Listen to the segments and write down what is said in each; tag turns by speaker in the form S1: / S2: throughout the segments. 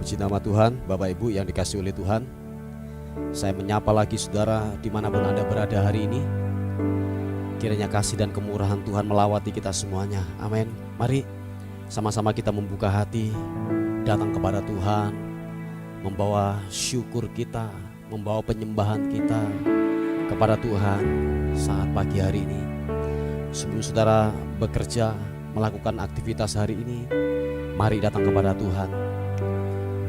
S1: Puji nama Tuhan, Bapak Ibu yang dikasihi oleh Tuhan. Saya menyapa lagi saudara dimanapun Anda berada hari ini. Kiranya kasih dan kemurahan Tuhan melawati kita semuanya. Amin. Mari sama-sama kita membuka hati, datang kepada Tuhan, membawa syukur kita, membawa penyembahan kita kepada Tuhan saat pagi hari ini. Sebelum saudara bekerja, melakukan aktivitas hari ini, mari datang kepada Tuhan,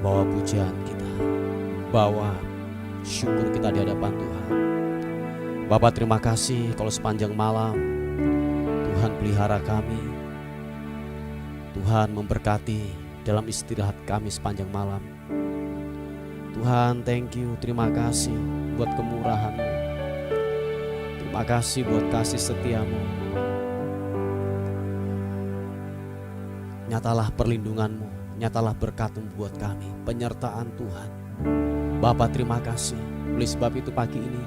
S1: bawa pujian kita, bawa syukur kita di hadapan Tuhan. Bapa, terima kasih kalau sepanjang malam Tuhan pelihara kami, Tuhan memberkati dalam istirahat kami sepanjang malam. Tuhan, thank you, terima kasih buat kemurahan-Mu, terima kasih buat kasih setia-Mu. Nyatalah perlindungan-Mu, nyatalah berkat-Mu buat kami, penyertaan Tuhan. Bapa, terima kasih. Oleh sebab itu pagi ini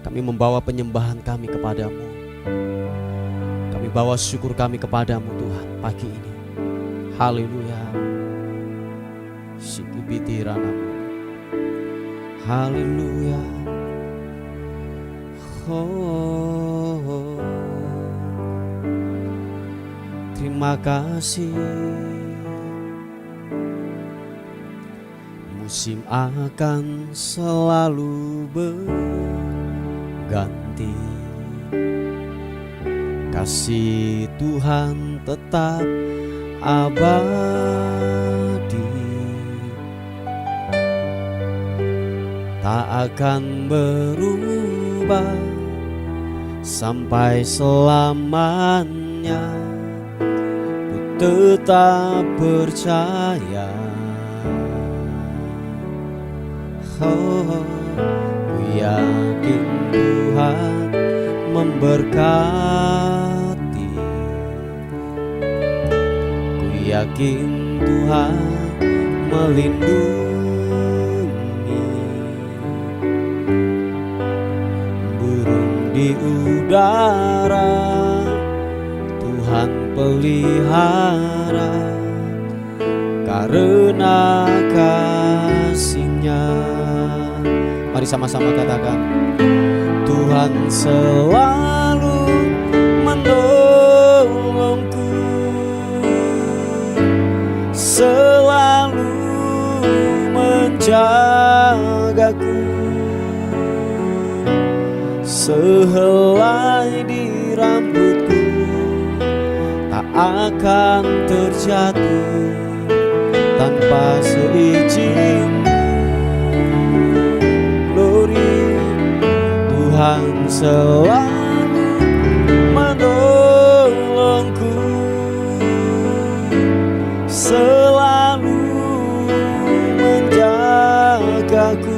S1: kami membawa penyembahan kami kepadamu, kami bawa syukur kami kepadamu Tuhan pagi ini. Haleluya. Sikibitiranamu. Haleluya. Oh, terima kasih. Musim akan selalu berganti, kasih Tuhan tetap abadi, tak akan berubah sampai selamanya. Ku tetap percaya. Oh, ku yakin Tuhan memberkati, ku yakin Tuhan melindungi. Burung di udara Tuhan pelihara, karena kasih-Nya. Mari sama-sama katakan, Tuhan selalu menolongku, selalu menjagaku, sehelai di rambutku tak akan terjatuh tanpa seizin. Tuhan selalu menolongku, selalu menjagaku.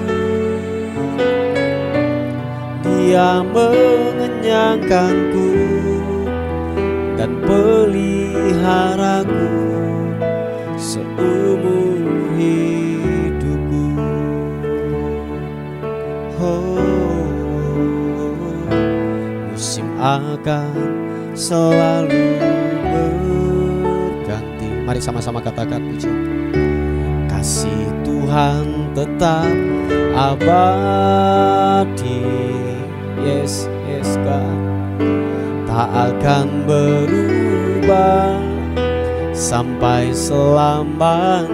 S1: Dia mengenyangkanku dan peliharaku seumur hidupku. Akan selalu berganti. Mari sama-sama katakan puji. Kasih Tuhan tetap abadi. Yes, yes God. Tak akan berubah sampai selamanya.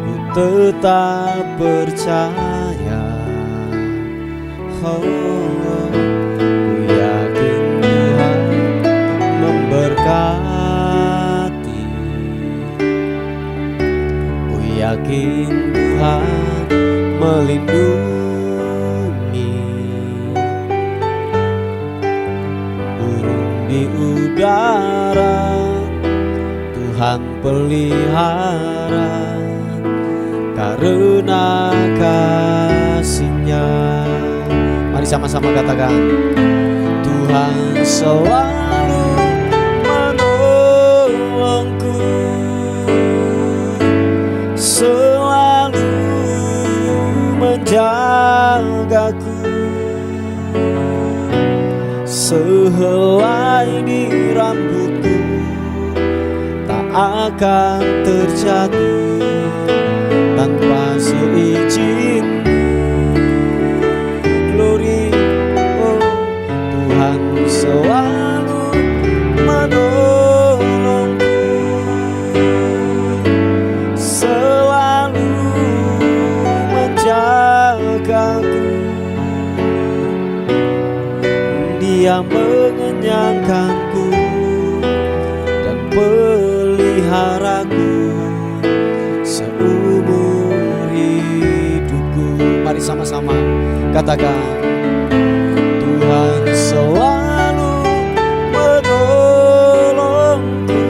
S1: Ku tetap percaya. Oh, berkati, ku yakin Tuhan melindungi. Burung di udara Tuhan pelihara, karena kasih-Nya. Mari sama-sama katakan, Tuhan selalu menolongku, selalu menjagaku, sehelai di rambutku tak akan terjatuh tanpa seizin. Glory, oh Tuhan selalu menolongku, selalu menjagaku. Dia mengenyangkanku dan peliharaku seumur hidupku. Mari sama-sama katakan, Tuhan selalu menolongku,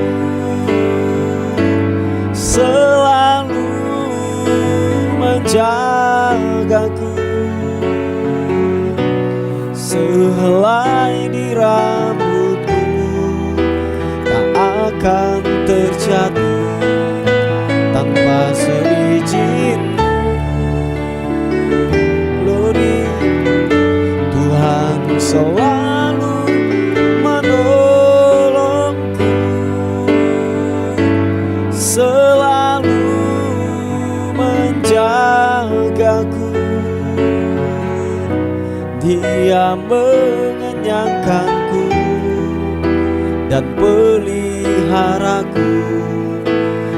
S1: selalu menjagaku. Sehelai di rambutku tak akan terjatuh tanpa seizin. Glory, Tuhan selalu menolongku, selalu menjagaku. Dia mengenyangkanku dan peliharaku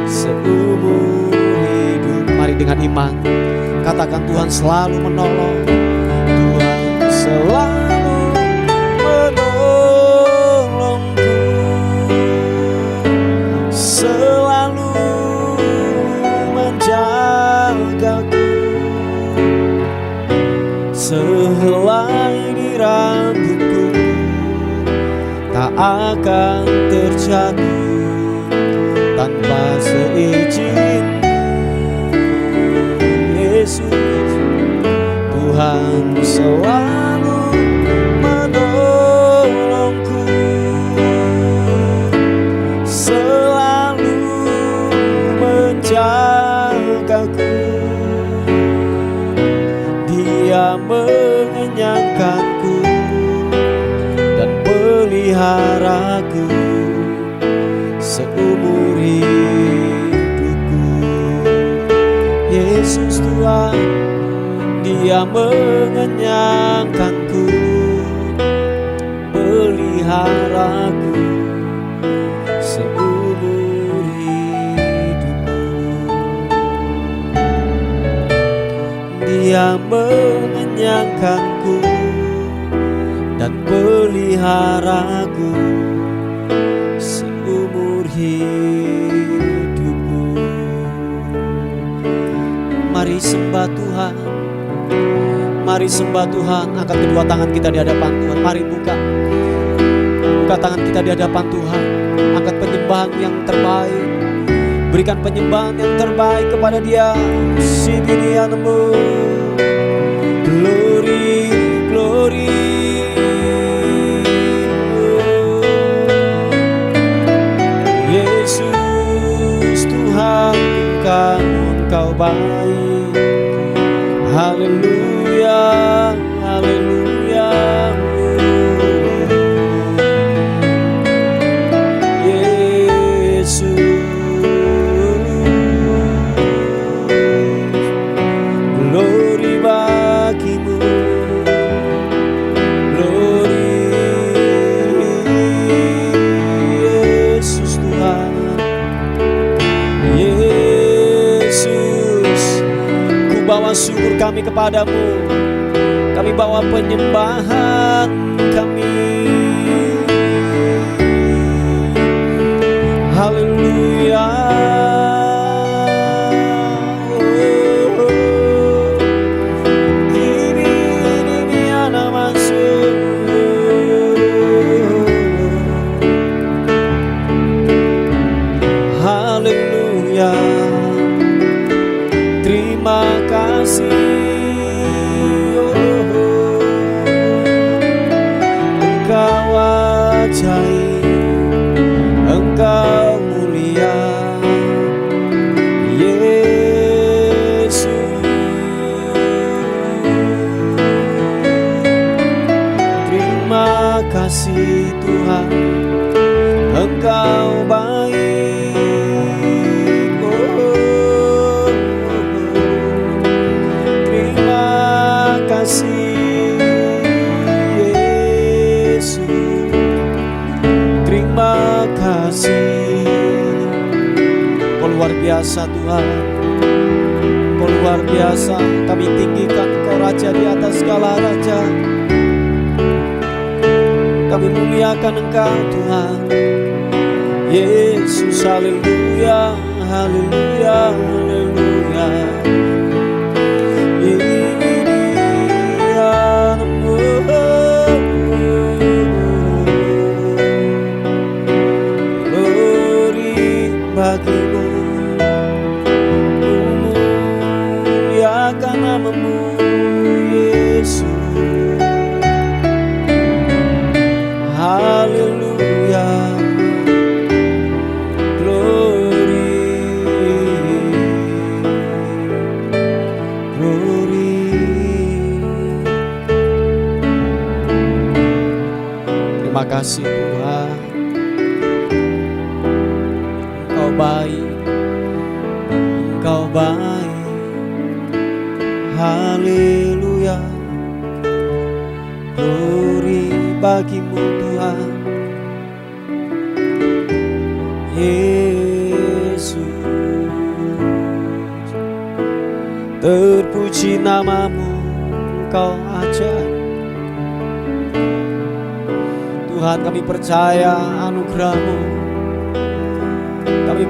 S1: seumur hidup. Mari dengan iman katakan, Tuhan selalu menolong, Tuhan selalu menolongku, selalu menjagaku. Sehelai di rambutku tak akan terjatuh tanpa seizin. Yesus, Tuhan selalu menolongku, selalu menjagaku. Dia mengenyangkanku dan peliharaku seumur hidupku. Yesus Tuhan, Dia mengenyangkanku, peliharaku seumur hidupku. Dia mengenyangkanku dan peliharaku seumur hidupku. Mari sembah Tuhan, mari sembah Tuhan. Angkat kedua tangan kita di hadapan Tuhan. Mari buka tangan kita di hadapan Tuhan. Angkat penyembahan yang terbaik, berikan penyembahan yang terbaik kepada Dia. Sidinianmu, glory, glory. Yesus Tuhan, Engkau baik. Haleluya, haleluya. Syukur kami kepadamu, kami bawa penyembahan kami. Haleluya. Ini anak masuk. Haleluya. Terima kasih, Engkau ajaib, Engkau mulia, Yesus. Terima kasih Tuhan, Engkau baik. Yesus. Terima kasih. Kau luar biasa Tuhan, Kau luar biasa. Kami tinggikan Kau Raja di atas segala raja. Kami muliakan Engkau Tuhan Yesus. Haleluya, haleluya, haleluya. Bagimu, muliakan namamu Yesus. Haleluya, glory, glory. Terima kasih Tuhan, Engkau baik, Engkau baik. Haleluya, glory bagimu Tuhan Yesus. Terpuji namamu, Engkau ajaib Tuhan. Kami percaya anugerah-Mu, kami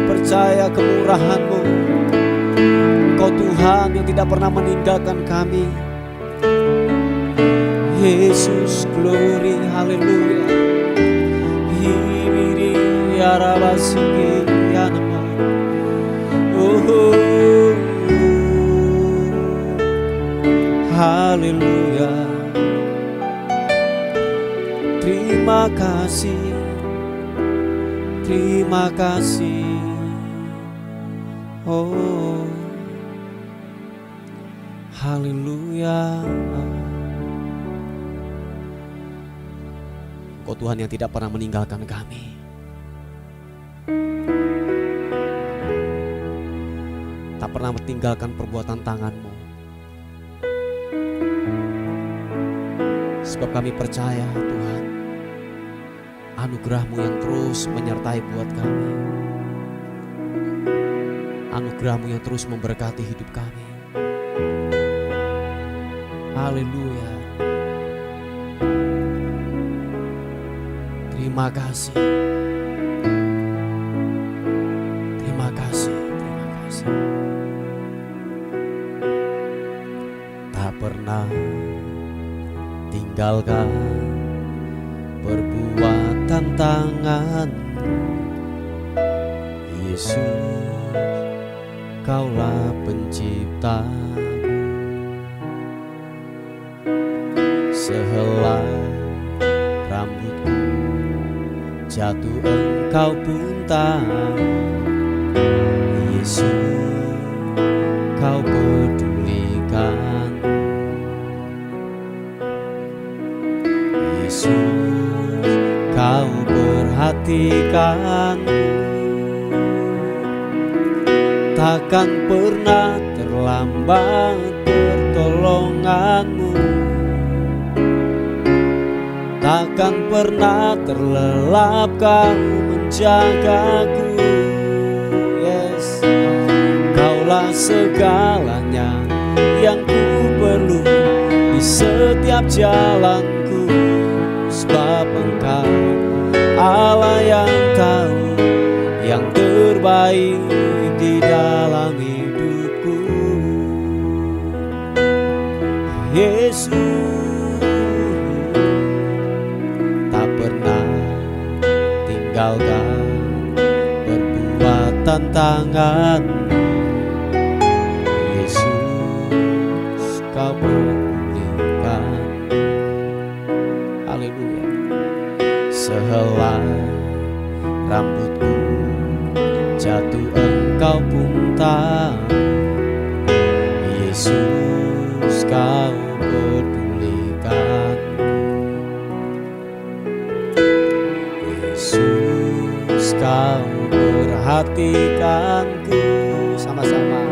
S1: percaya kemurahan-Mu. Engkau Tuhan yang tidak pernah meninggalkan kami. Yesus, glory, haleluya. Hibiri ya rabasiki ya nama. Oh, haleluya. Terima kasih, terima kasih. Oh, haleluya. Engkau Tuhan yang tidak pernah meninggalkan kami. Tak pernah meninggalkan perbuatan tangan-Mu. Sebab kami percaya Tuhan, anugerah-Mu yang terus menyertai buat kami. Anugerah-Mu yang terus memberkati hidup kami. Haleluya. Terima kasih. Terima kasih, terima kasih. Tak pernah tinggalkan perbuatan tangan Yesus, Kaulah pencipta. Sehelai rambutku jatuh Engkau pun tahu. Yesus, Kau pedulikan. Yesus, Kau perhatikan. Takkan pernah terlambat pertolongan-Mu. Takkan pernah terlelap Kau menjagaku. Yes, Kaulah segalanya yang ku perlu di setiap jalanku. Sebab Engkau Allah yang tahu yang terbaik di dalam hidupku. Yesus, tinggalkan perbuatan tangan. Yesus, Kau pulihkan. Haleluya. Sehelai rambutku jatuh Engkau pun tahu. Yesus, Kau pedulikan. Yesus, Kau perhatikanku. Sama-sama.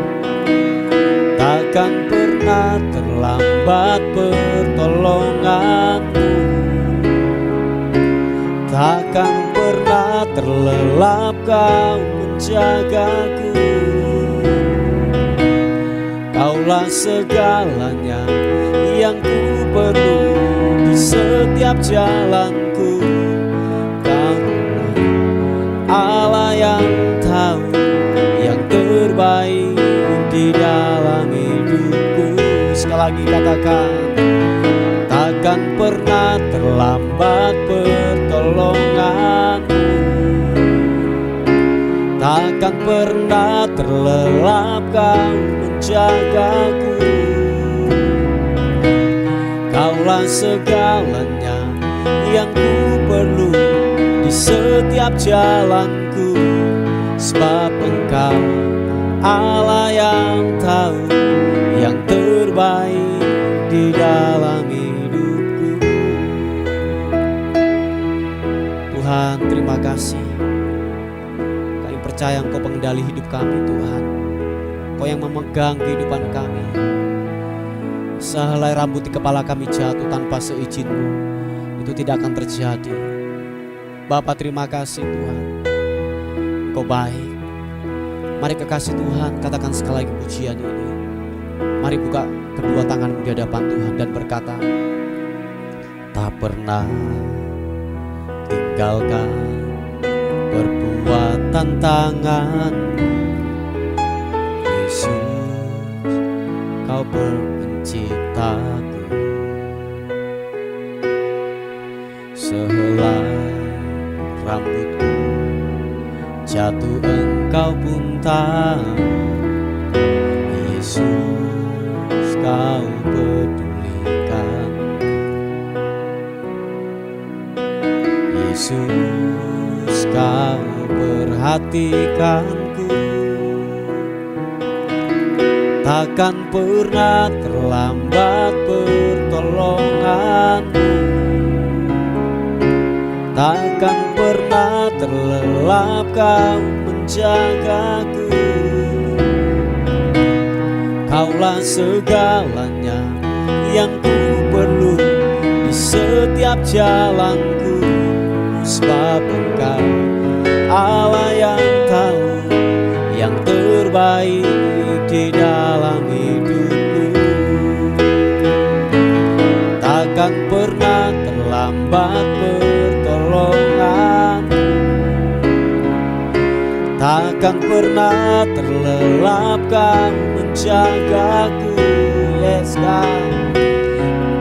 S1: Takkan pernah terlambat pertolongan-Mu. terlelap Kau menjagaku. Kaulah segalanya yang ku perlu di setiap jalanku. Karena Allah yang tahu yang terbaik di dalam hidupku. Sekali lagi katakan, takkan pernah terlambat pertolonganmu, takkan pernah terlelap Kau menjagaku. Kaulah segalanya yang ku perlu di setiap jalanku. Sebab Engkau Allah yang tahu yang terbaik di dalam hidupku. Tuhan, terima kasih. Kami percaya Engkau pengendali hidup kami, Tuhan. Engkau yang memegang kehidupan kami. Sehelai rambut di kepala kami jatuh tanpa seizin-Mu, itu tidak akan terjadi. Bapa, terima kasih Tuhan, Engkau baik. Mari kekasih Tuhan, katakan sekali lagi pujian ini. Mari buka kedua tanganmu di hadapan Tuhan dan berkata, tak pernah tinggalkan perbuatan tangan-Mu, Yesus, Kau penciptaku. Sehelai rambutku jatuh Engkau pun tahu, Yesus, Kau pedulikan. Yesus, Kau perhatikanku. Takkan pernah terlambat pertolongan-Mu, takkan pernah terlelap Kau menjagaku. Kaulah segalanya yang ku perlu di setiap jalanku. Sebab Engkau Allah yang tahu yang terbaik di dalam hidupku. Takkan pernah terlambat pertolongan, takkan pernah terlelap Kau menjagaku. Yes God,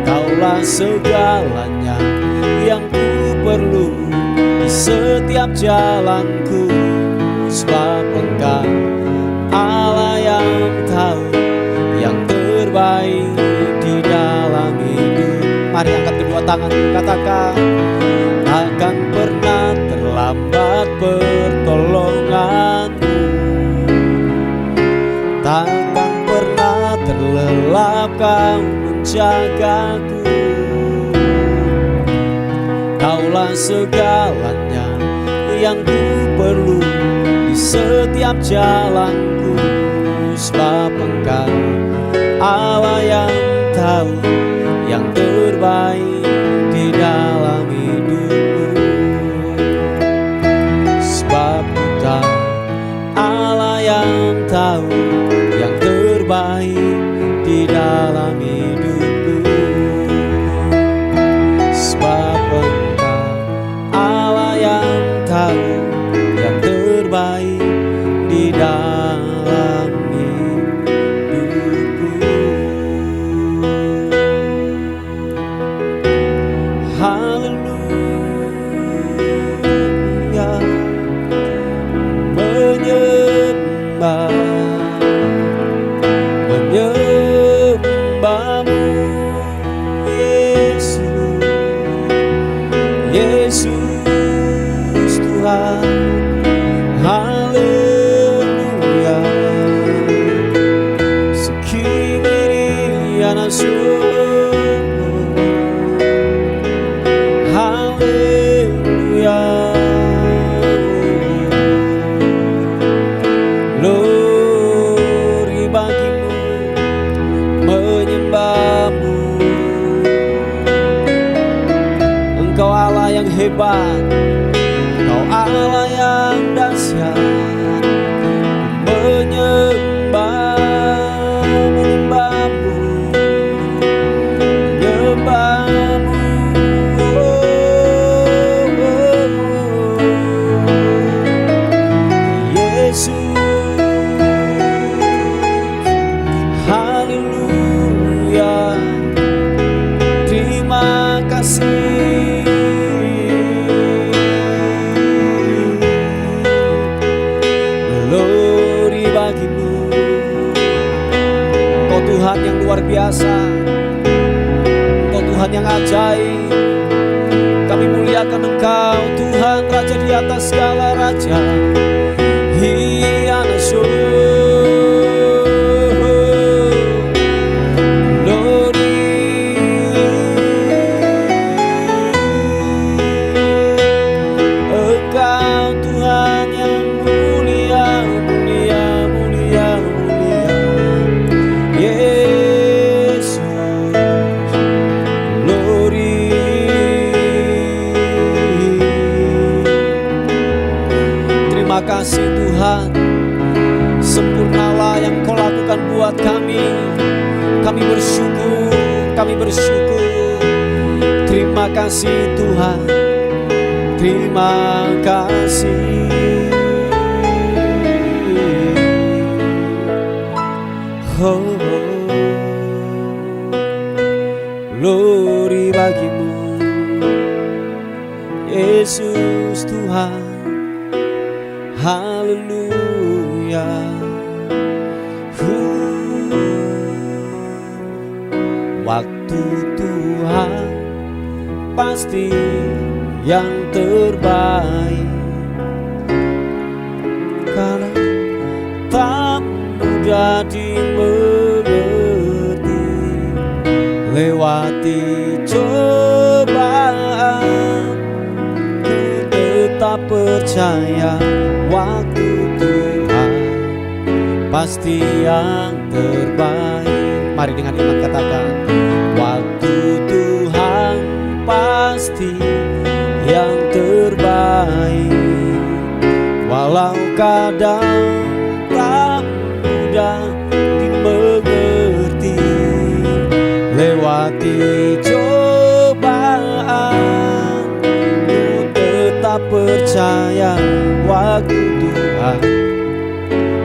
S1: Kaulah segalanya yang ku perlu di setiap jalanku. Sebab Engkau Allah yang tahu yang terbaik di dalam hidup. Mari angkat kedua tangan, katakan, takkan pernah terlambat pertolongan-Mu, takkan pernah terlelap Kau menjagaku. Kaulah segalanya yang ku perlu di setiap jalanku. Sebab Engkau Allah yang tahu yang terbaik di dalam hidupku. Sebab Engkau Allah yang tahu yang terbaik di dalam hidupku. Sebab Engkau Allah yang tahu yang terbaik di dalam hidupku. Haleluya, menyembah-Mu Yesus, Yesus Tuhan. Haleluya, sekini anasun. Haleluya, glory bagimu, menyembah-Mu. Engkau Allah yang hebat, Engkau Engkau Allah yang dahsyat, menyembahmu, Yesus. Haleluya, terima kasih. Glory bagimu, Kau Tuhan yang luar biasa, Kau Tuhan yang ajaib. Kami muliakan Engkau Tuhan, Raja di atas segala raja. Hianasu, glory. Engkau Tuhan yang mulia, mulia, mulia, mulia. Yesus, glory. Terima kasih Tuhan, sempurnalah yang Kau lakukan buat kami. Kami bersyukur, kami bersyukur. Terima kasih Tuhan, terima kasih. Oh, glory bagimu, Yesus Tuhan. Haleluya. Waktu Tuhan pasti yang terbaik, karena tak mudah dimengerti. Lewati cobaan, ku tetap percaya. Waktu Tuhan pasti yang terbaik. Mari dengan iman katakan, waktu Tuhan pasti yang terbaik. Walau kadang tak mudah dimengerti. Lewati cobaan, ku tetap percaya. Waktu Tuhan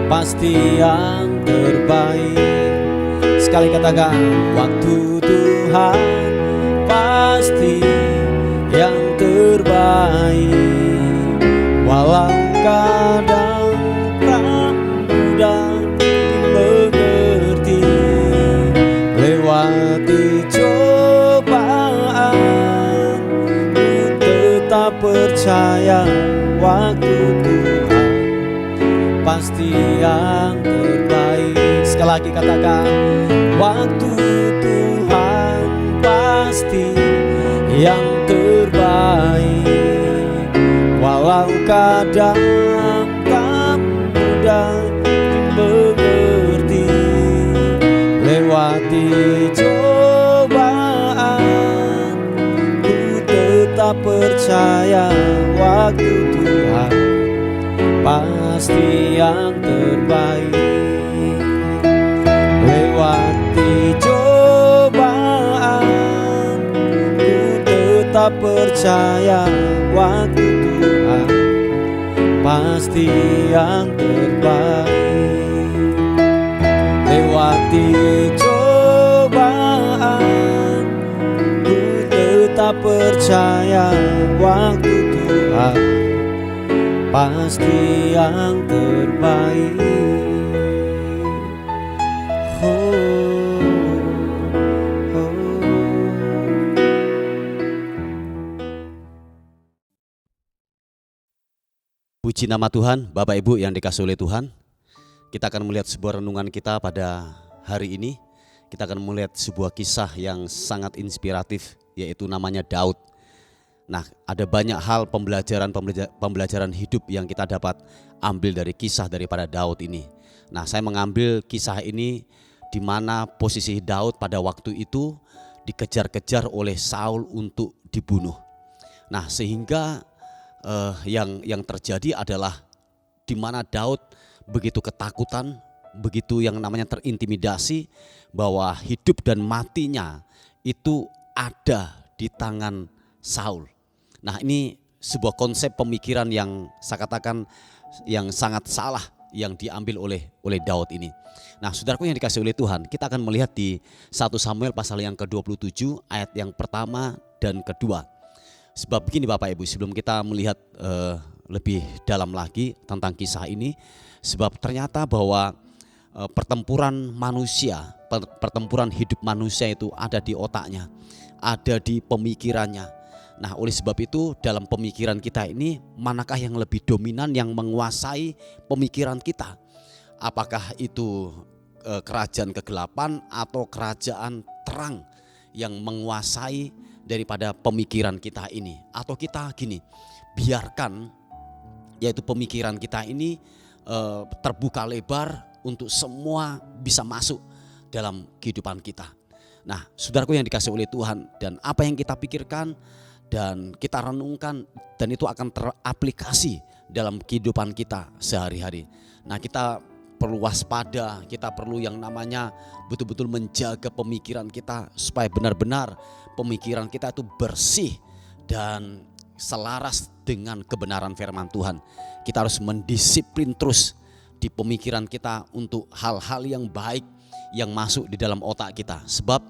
S1: pasti yang terbaik. Sekali katakan, waktu Tuhan pasti yang terbaik. Walau kadang tak mudah dimengerti. Lewati cobaan, ku tetap percaya. Waktu Tuhan pasti yang terbaik. Sekali lagi katakan, waktu Tuhan pasti yang terbaik. Walau kadang tak mudah dimengerti. Lewati cobaan, ku tetap percaya. Waktu Tuhan pasti yang terbaik. Lewati cobaan, ku tetap percaya. Waktu Tuhan pasti yang terbaik. Lewati cobaan, ku tetap percaya. Waktu Tuhan pasti yang terbaik. Puji nama Tuhan. Bapak Ibu yang dikasihi oleh Tuhan, kita akan melihat sebuah renungan kita pada hari ini. Kita akan melihat sebuah kisah yang sangat inspiratif, yaitu namanya Daud. Nah, ada banyak hal pembelajaran hidup yang kita dapat ambil dari kisah daripada Daud ini. Nah, saya mengambil kisah ini di mana posisi Daud pada waktu itu dikejar-kejar oleh Saul untuk dibunuh. Nah, sehingga yang terjadi adalah di mana Daud begitu ketakutan, begitu yang namanya terintimidasi bahwa hidup dan matinya itu ada di tangan Saul. Nah, ini sebuah konsep pemikiran yang saya katakan yang sangat salah yang diambil oleh Daud ini. Nah, saudaraku yang dikasihi oleh Tuhan, kita akan melihat di 1 Samuel pasal yang ke-27 ayat yang pertama dan kedua. Sebab begini Bapak Ibu, sebelum kita melihat lebih dalam lagi tentang kisah ini, sebab ternyata bahwa pertempuran manusia, pertempuran hidup manusia itu ada di otaknya, ada di pemikirannya. Nah, oleh sebab itu dalam pemikiran kita ini manakah yang lebih dominan yang menguasai pemikiran kita? Apakah itu kerajaan kegelapan atau kerajaan terang yang menguasai daripada pemikiran kita ini? Atau kita gini, biarkan yaitu pemikiran kita ini terbuka lebar untuk semua bisa masuk dalam kehidupan kita. Nah, saudaraku yang dikasihi oleh Tuhan, dan apa yang kita pikirkan dan kita renungkan dan itu akan teraplikasi dalam kehidupan kita sehari-hari. Nah, kita perlu waspada, kita perlu yang namanya betul-betul menjaga pemikiran kita supaya benar-benar pemikiran kita itu bersih dan selaras dengan kebenaran firman Tuhan. Kita harus mendisiplin terus di pemikiran kita untuk hal-hal yang baik yang masuk di dalam otak kita. Sebab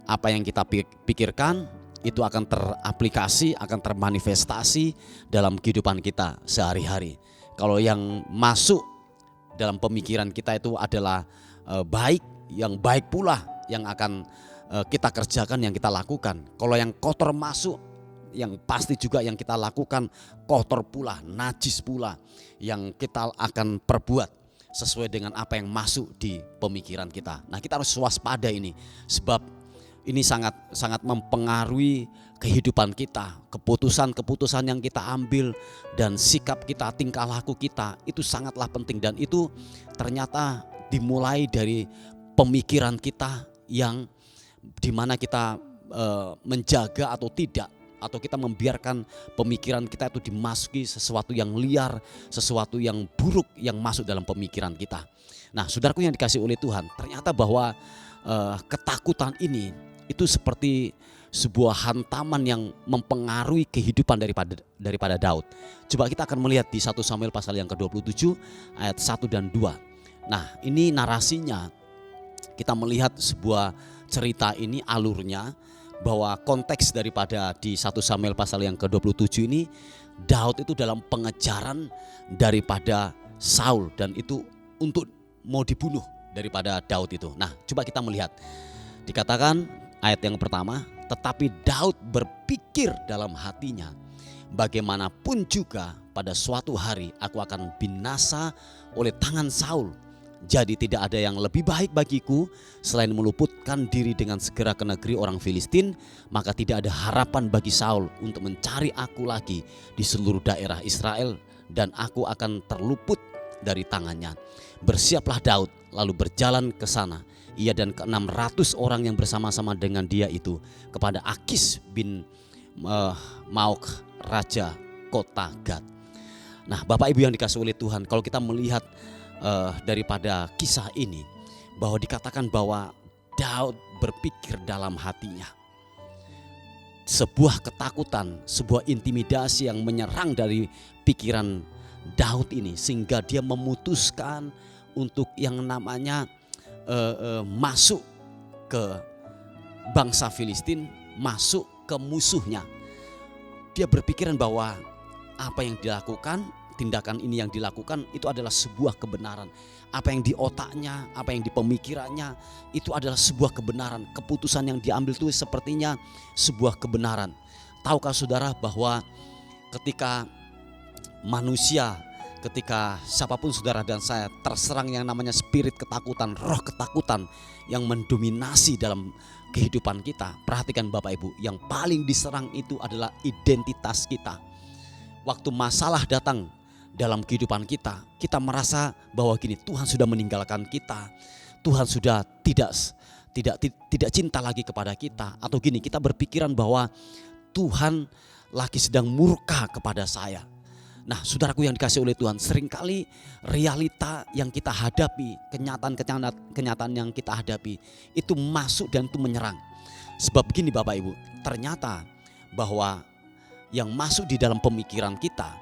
S1: apa yang kita pikirkan itu akan teraplikasi, akan termanifestasi dalam kehidupan kita sehari-hari. Kalau yang masuk dalam pemikiran kita itu adalah baik, yang baik pula yang akan kita kerjakan, yang kita lakukan. Kalau yang kotor masuk, yang pasti juga yang kita lakukan kotor pula, najis pula yang kita akan perbuat sesuai dengan apa yang masuk di pemikiran kita. Nah, kita harus waspada ini, sebab ini sangat mempengaruhi kehidupan kita, keputusan-keputusan yang kita ambil dan sikap kita, tingkah laku kita itu sangatlah penting, dan itu ternyata dimulai dari pemikiran kita yang dimana kita menjaga atau tidak, atau kita membiarkan pemikiran kita itu dimasuki sesuatu yang liar, sesuatu yang buruk yang masuk dalam pemikiran kita. Nah, saudaraku yang dikasihi oleh Tuhan, ternyata bahwa ketakutan ini itu seperti sebuah hantaman yang mempengaruhi kehidupan daripada Daud. Coba kita akan melihat di 1 Samuel pasal yang ke-27 ayat 1 dan 2. Nah, ini narasinya, kita melihat sebuah cerita ini alurnya, bahwa konteks daripada di 1 Samuel pasal yang ke-27 ini, Daud itu dalam pengejaran daripada Saul, dan itu untuk mau dibunuh daripada Daud itu. Nah, coba kita melihat, dikatakan ayat yang pertama, tetapi Daud berpikir dalam hatinya, bagaimanapun juga pada suatu hari aku akan binasa oleh tangan Saul. Jadi tidak ada yang lebih baik bagiku selain meluputkan diri dengan segera ke negeri orang Filistin. Maka tidak ada harapan bagi Saul untuk mencari aku lagi di seluruh daerah Israel, dan aku akan terluput dari tangannya. Bersiaplah Daud lalu berjalan ke sana, ia dan ke-600 orang yang bersama-sama dengan dia itu, kepada Akis bin Maok, raja kota Gad. Nah, Bapak Ibu yang dikasihi oleh Tuhan, kalau kita melihat daripada kisah ini, bahwa dikatakan bahwa Daud berpikir dalam hatinya. Sebuah ketakutan, sebuah intimidasi yang menyerang dari pikiran Daud ini, sehingga dia memutuskan untuk yang namanya masuk ke bangsa Filistin, masuk ke musuhnya. Dia berpikiran bahwa apa yang dilakukan, tindakan ini yang dilakukan itu adalah sebuah kebenaran. Apa yang di otaknya, apa yang di pemikirannya itu adalah sebuah kebenaran. Keputusan yang diambil itu sepertinya sebuah kebenaran. Tahukah saudara bahwa ketika manusia, ketika siapapun saudara dan saya terserang yang namanya spirit ketakutan, roh ketakutan yang mendominasi dalam kehidupan kita, perhatikan Bapak Ibu, yang paling diserang itu adalah identitas kita. Waktu masalah datang dalam kehidupan kita, kita merasa bahwa gini, Tuhan sudah meninggalkan kita, Tuhan sudah tidak cinta lagi kepada kita, atau gini, kita berpikiran bahwa Tuhan lagi sedang murka kepada saya.
S2: Nah, saudaraku yang dikasihi oleh Tuhan, seringkali realita yang kita hadapi, kenyataan yang kita hadapi itu masuk dan itu menyerang. Sebab begini Bapak Ibu, ternyata bahwa yang masuk di dalam pemikiran kita,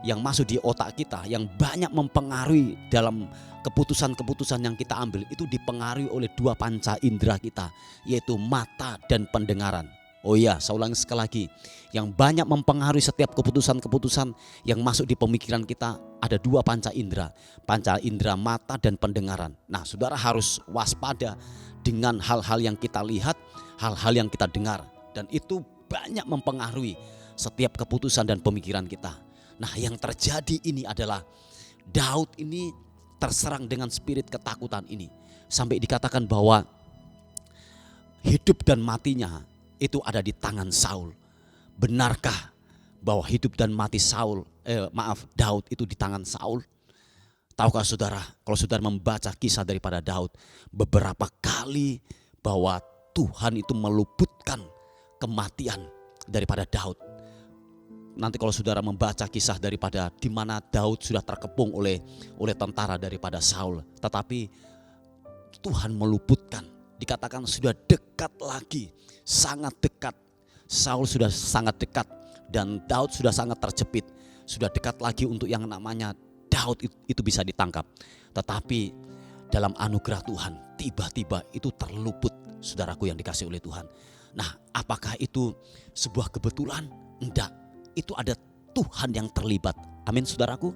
S2: yang masuk di otak kita, yang banyak mempengaruhi dalam keputusan-keputusan yang kita ambil, itu dipengaruhi oleh dua panca indera kita, yaitu mata dan pendengaran. Oh iya, saya ulangi sekali lagi, yang banyak mempengaruhi setiap keputusan-keputusan yang masuk di pemikiran kita ada dua panca indera mata dan pendengaran. Nah, saudara harus waspada dengan hal-hal yang kita lihat, hal-hal yang kita dengar, dan itu banyak mempengaruhi setiap keputusan dan pemikiran kita. Nah, yang terjadi ini adalah Daud ini terserang dengan spirit ketakutan ini, sampai dikatakan bahwa hidup dan matinya itu ada di tangan Saul. Benarkah bahwa hidup dan mati Daud itu di tangan Saul? Tahukah saudara, kalau saudara membaca kisah daripada Daud, beberapa kali bahwa Tuhan itu meluputkan kematian daripada Daud. Nanti kalau saudara membaca kisah daripada di mana Daud sudah terkepung oleh tentara daripada Saul, tetapi Tuhan meluputkan. Dikatakan sudah dekat lagi, sangat dekat. Saul sudah sangat dekat dan Daud sudah sangat terjepit. Sudah dekat lagi untuk yang namanya Daud itu bisa ditangkap. Tetapi dalam anugerah Tuhan tiba-tiba itu terluput, saudaraku yang dikasihi oleh Tuhan. Nah, apakah itu sebuah kebetulan? Enggak, itu ada Tuhan yang terlibat. Amin saudaraku,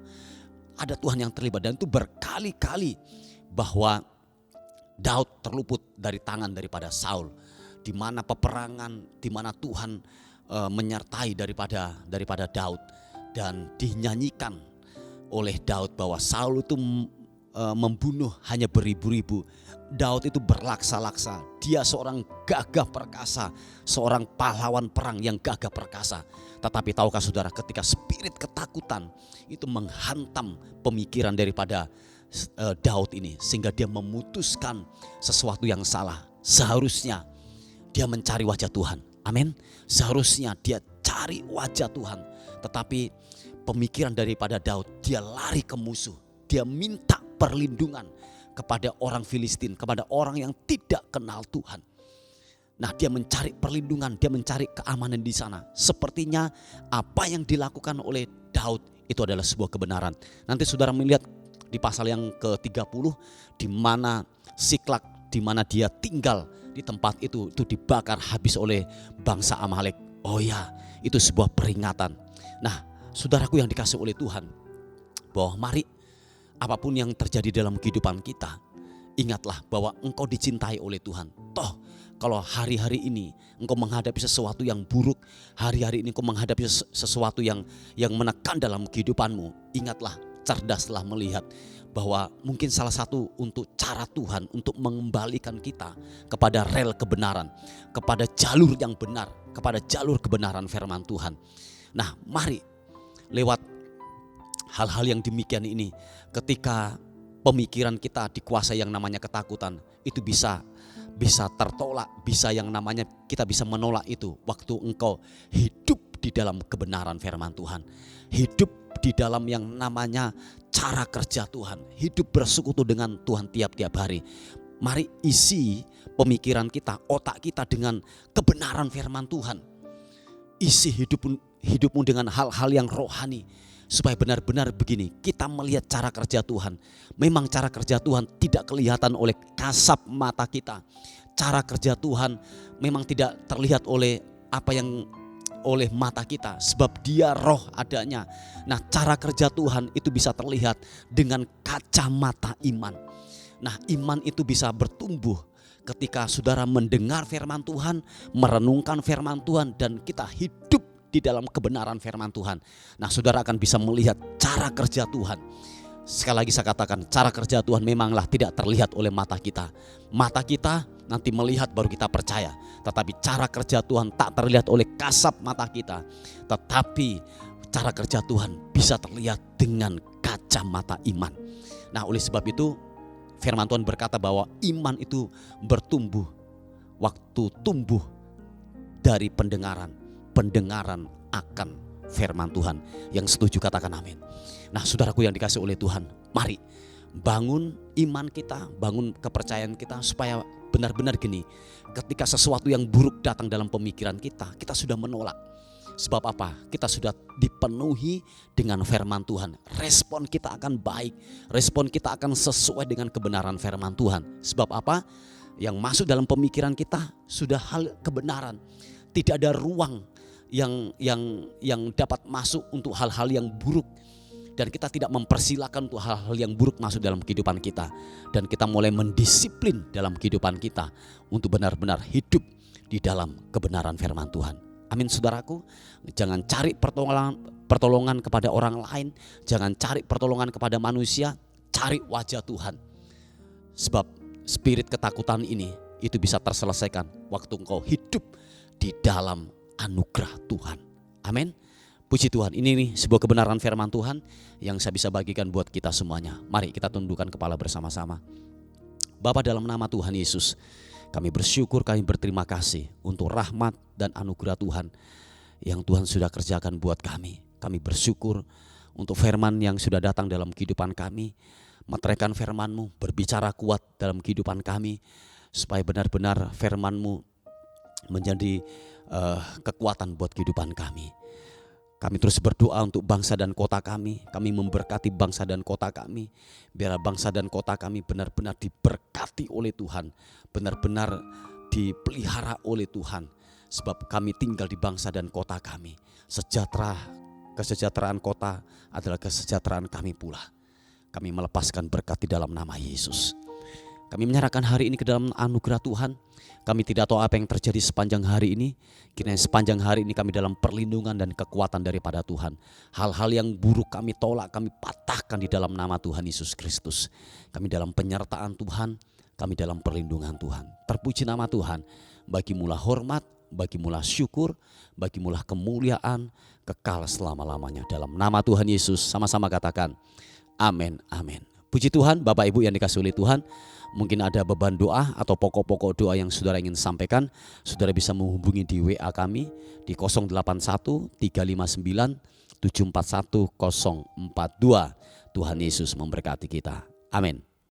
S2: ada Tuhan yang terlibat, dan itu berkali-kali bahwa Daud terluput dari tangan daripada Saul, di mana peperangan, di mana Tuhan menyertai daripada Daud, dan dinyanyikan oleh Daud bahwa Saul itu membunuh hanya beribu-ribu, Daud itu berlaksa-laksa. Dia seorang gagah perkasa, seorang pahlawan perang yang gagah perkasa. Tetapi tahukah saudara, ketika spirit ketakutan itu menghantam pemikiran daripada Daud ini, sehingga dia memutuskan sesuatu yang salah. Seharusnya dia mencari wajah Tuhan. Amin. Seharusnya dia cari wajah Tuhan. Tetapi pemikiran daripada Daud, dia lari ke musuh. Dia minta perlindungan kepada orang Filistin, kepada orang yang tidak kenal Tuhan. Nah, dia mencari perlindungan, dia mencari keamanan di sana. Sepertinya apa yang dilakukan oleh Daud itu adalah sebuah kebenaran. Nanti saudara melihat di pasal yang ke-30, di mana Siklak, di mana dia tinggal di tempat itu dibakar habis oleh bangsa Amalek. Oh ya, itu sebuah peringatan. Nah, saudaraku yang dikasihi oleh Tuhan, bahwa mari apapun yang terjadi dalam kehidupan kita, ingatlah bahwa engkau dicintai oleh Tuhan. Toh kalau hari-hari ini engkau menghadapi sesuatu yang buruk, hari-hari ini engkau menghadapi sesuatu yang menekan dalam kehidupanmu, ingatlah, cerdaslah melihat bahwa mungkin salah satu untuk cara Tuhan untuk mengembalikan kita kepada rel kebenaran, kepada jalur yang benar, kepada jalur kebenaran firman Tuhan. Nah, mari lewat hal-hal yang demikian ini, ketika pemikiran kita dikuasai yang namanya ketakutan, itu bisa tertolak, bisa yang namanya kita bisa menolak itu waktu engkau hidup di dalam kebenaran firman Tuhan, hidup di dalam yang namanya cara kerja Tuhan, hidup bersekutu dengan Tuhan tiap-tiap hari. Mari isi pemikiran kita, otak kita dengan kebenaran firman Tuhan. Isi hidupmu dengan hal-hal yang rohani, supaya benar-benar begini, kita melihat cara kerja Tuhan. Memang cara kerja Tuhan tidak kelihatan oleh kasat mata kita. Cara kerja Tuhan memang tidak terlihat oleh oleh mata kita, sebab dia roh adanya. Nah, cara kerja Tuhan itu bisa terlihat dengan kacamata iman. Nah, iman itu bisa bertumbuh ketika saudara mendengar firman Tuhan, merenungkan firman Tuhan, dan kita hidup di dalam kebenaran firman Tuhan. Nah, saudara akan bisa melihat cara kerja Tuhan. Sekali lagi saya katakan, cara kerja Tuhan memanglah tidak terlihat oleh mata kita. Mata kita nanti melihat baru kita percaya. Tetapi cara kerja Tuhan tak terlihat oleh kasat mata kita. Tetapi cara kerja Tuhan bisa terlihat dengan kacamata iman. Nah, oleh sebab itu firman Tuhan berkata bahwa iman itu bertumbuh waktu tumbuh dari pendengaran. Pendengaran akan firman Tuhan. Yang setuju katakan amin. Nah saudaraku yang dikasih oleh Tuhan, mari bangun iman kita, bangun kepercayaan kita supaya benar-benar gini, ketika sesuatu yang buruk datang dalam pemikiran kita, kita sudah menolak. Sebab apa? Kita sudah dipenuhi dengan firman Tuhan. Respon kita akan baik, respon kita akan sesuai dengan kebenaran firman Tuhan. Sebab apa? Yang masuk dalam pemikiran kita sudah hal kebenaran. Tidak ada ruang yang dapat masuk untuk hal-hal yang buruk. Dan kita tidak mempersilahkan untuk hal-hal yang buruk masuk dalam kehidupan kita. Dan kita mulai mendisiplin dalam kehidupan kita untuk benar-benar hidup di dalam kebenaran firman Tuhan. Amin saudaraku. Jangan cari pertolongan kepada orang lain. Jangan cari pertolongan kepada manusia. Cari wajah Tuhan. Sebab spirit ketakutan ini itu bisa terselesaikan waktu engkau hidup di dalam anugerah Tuhan. Amin. Puji Tuhan, ini nih sebuah kebenaran firman Tuhan yang saya bisa bagikan buat kita semuanya. Mari kita tundukkan kepala bersama-sama. Bapa, dalam nama Tuhan Yesus, kami bersyukur, kami berterima kasih untuk rahmat dan anugerah Tuhan yang Tuhan sudah kerjakan buat kami. Kami bersyukur untuk firman yang sudah datang dalam kehidupan kami. Meteraikan firman-Mu, berbicara kuat dalam kehidupan kami, supaya benar-benar firman-Mu menjadi kekuatan buat kehidupan kami. Kami terus berdoa untuk bangsa dan kota kami. Kami memberkati bangsa dan kota kami. Biar bangsa dan kota kami benar-benar diberkati oleh Tuhan. Benar-benar dipelihara oleh Tuhan. Sebab kami tinggal di bangsa dan kota kami. Kesejahteraan kota adalah kesejahteraan kami pula. Kami melepaskan berkat di dalam nama Yesus. Kami menyerahkan hari ini ke dalam anugerah Tuhan. Kami tidak tahu apa yang terjadi sepanjang hari ini. Kiranya sepanjang hari ini kami dalam perlindungan dan kekuatan daripada Tuhan. Hal-hal yang buruk kami tolak, kami patahkan di dalam nama Tuhan Yesus Kristus. Kami dalam penyertaan Tuhan, kami dalam perlindungan Tuhan. Terpuji nama Tuhan. Bagimulah hormat, bagimulah syukur, bagimulah kemuliaan, kekal selama-lamanya. Dalam nama Tuhan Yesus, sama-sama katakan amin, amin. Puji Tuhan, Bapak Ibu yang dikasihi oleh Tuhan. Mungkin ada beban doa atau pokok-pokok doa yang saudara ingin sampaikan, saudara bisa menghubungi di WA kami di 081 359 741 042. Tuhan Yesus memberkati kita. Amin.